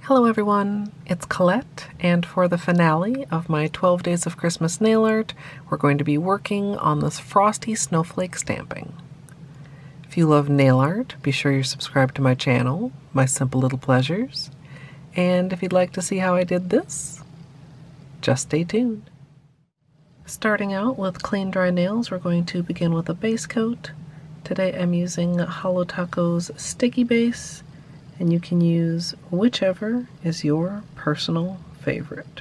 Hello everyone, it's Colette, and for the finale of my 12 Days of Christmas nail art, we're going to be working on this Frosty Snowflake Stamping. If you love nail art, be sure you're subscribed to my channel, My Simple Little Pleasures, and if you'd like to see how I did this, just stay tuned. Starting out with clean dry nails, we're going to begin with a base coat. Today I'm using Holo's Sticky Base, and you can use whichever is your personal favorite.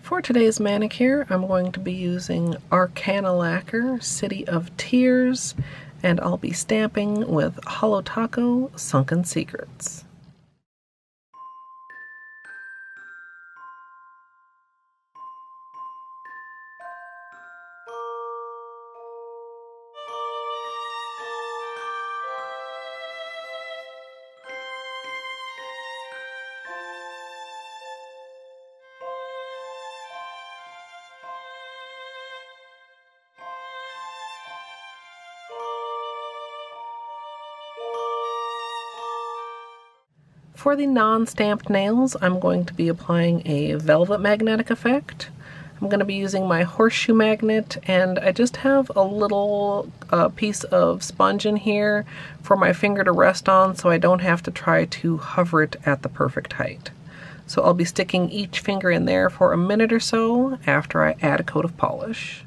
For today's manicure, I'm going to be using Arcana Lacquer, City of Tears, and I'll be stamping with Holo Sunken Secrets. For the non-stamped nails, I'm going to be applying a velvet magnetic effect. I'm going to be using my Horseshoe Magnet, and I just have a little piece of sponge in here for my finger to rest on so I don't have to try to hover it at the perfect height. So I'll be sticking each finger in there for a minute or so after I add a coat of polish.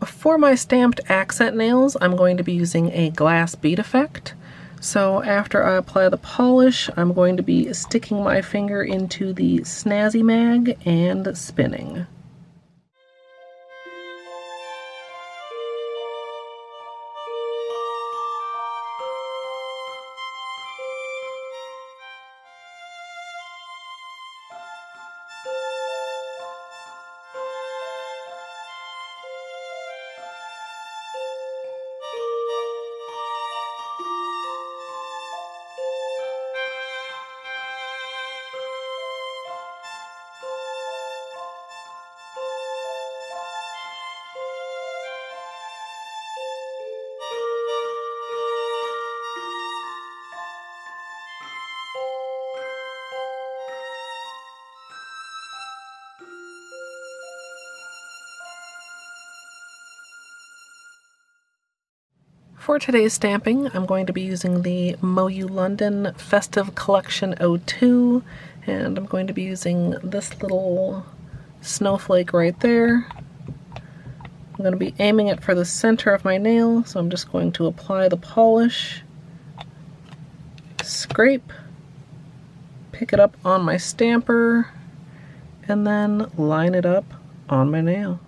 For my stamped accent nails, I'm going to be using a glass bead effect. So after I apply the polish, I'm going to be sticking my finger into the Snazzy Mag and spinning. For today's stamping, I'm going to be using the MoYou London Festive Collection 02, and I'm going to be using this little snowflake right there. I'm going to be aiming it for the center of my nail, so I'm just going to apply the polish, scrape, pick it up on my stamper, and then line it up on my nail.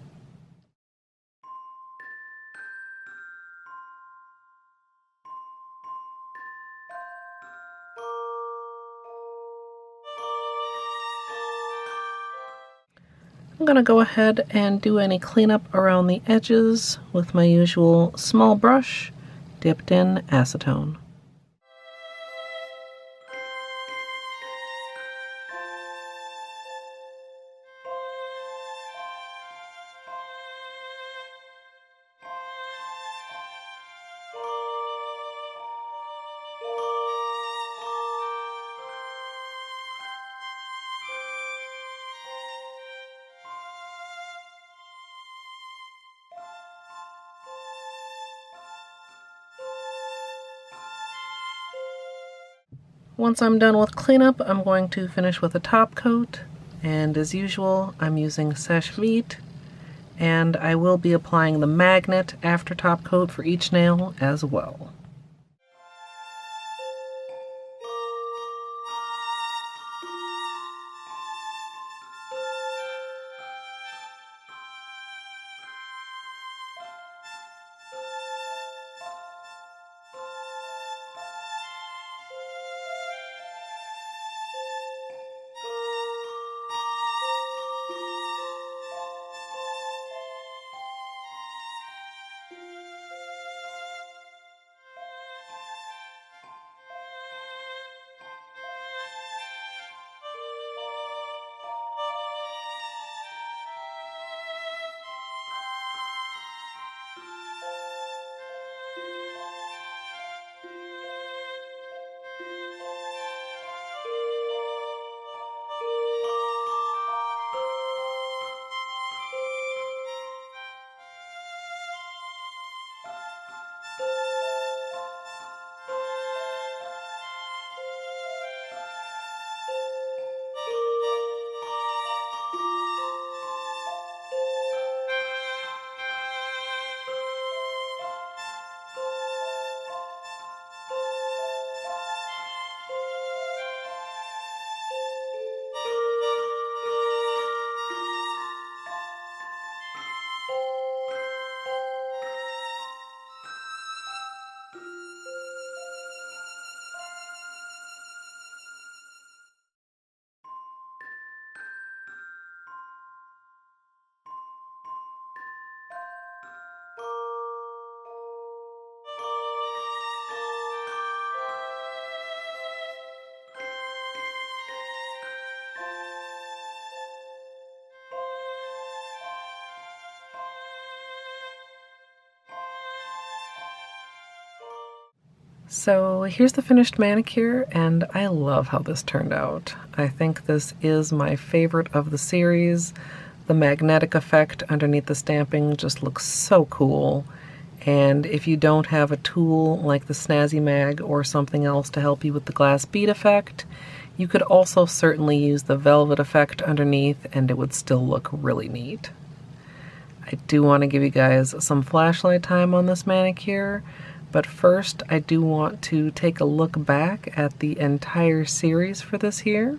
I'm going to go ahead and do any cleanup around the edges with my usual small brush dipped in acetone. Once I'm done with cleanup, I'm going to finish with a top coat, and as usual, I'm using Seche Vite, and I will be applying the magnet after top coat for each nail as well. So here's the finished manicure, and I love how this turned out. I think this is my favorite of the series. The magnetic effect underneath the stamping just looks so cool. And if you don't have a tool like the Snazzy Mag or something else to help you with the glass bead effect, you could also certainly use the velvet effect underneath and it would still look really neat. I do want to give you guys some flashlight time on this manicure. But first, I do want to take a look back at the entire series for this here.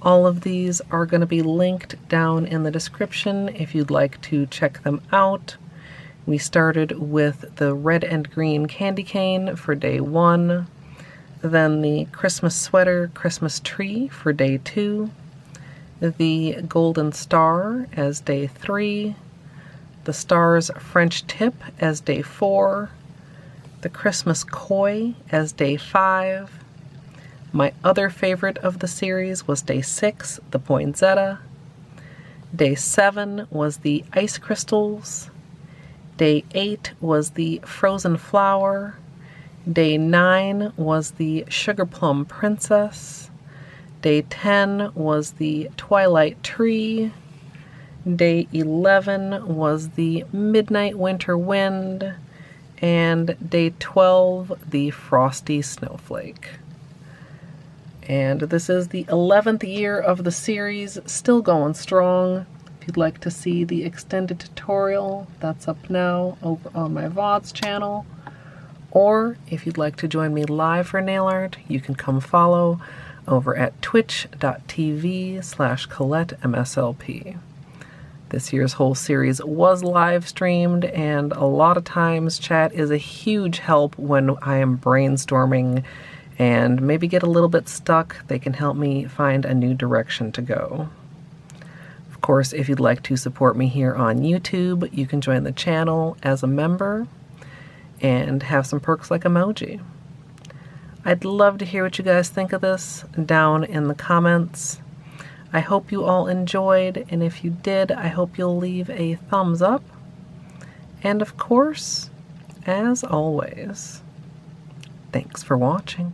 All of these are going to be linked down in the description if you'd like to check them out. We started with the red and green candy cane for day 1, then the Christmas sweater, Christmas tree for day 2, the golden star as day 3, the star's French tip as day 4, the Christmas koi as day 5. My other favorite of the series was day 6, the poinsettia. Day 7 was the ice crystals. Day 8 was the frozen flower. Day 9 was the sugar plum princess. Day 10 was the twilight tree. Day 11 was the midnight winter wind. And day 12, the Frosty Snowflake. And this is the 11th year of the series, still going strong. If you'd like to see the extended tutorial, that's up now over on my VODs channel. Or if you'd like to join me live for nail art, you can come follow over at twitch.tv/Colette MSLP. This year's whole series was live streamed, and a lot of times chat is a huge help when I am brainstorming and maybe get a little bit stuck. They can help me find a new direction to go. Of course, if you'd like to support me here on YouTube, you can join the channel as a member and have some perks like emoji. I'd love to hear what you guys think of this down in the comments. I hope you all enjoyed, and if you did, I hope you'll leave a thumbs up. And of course, as always, thanks for watching.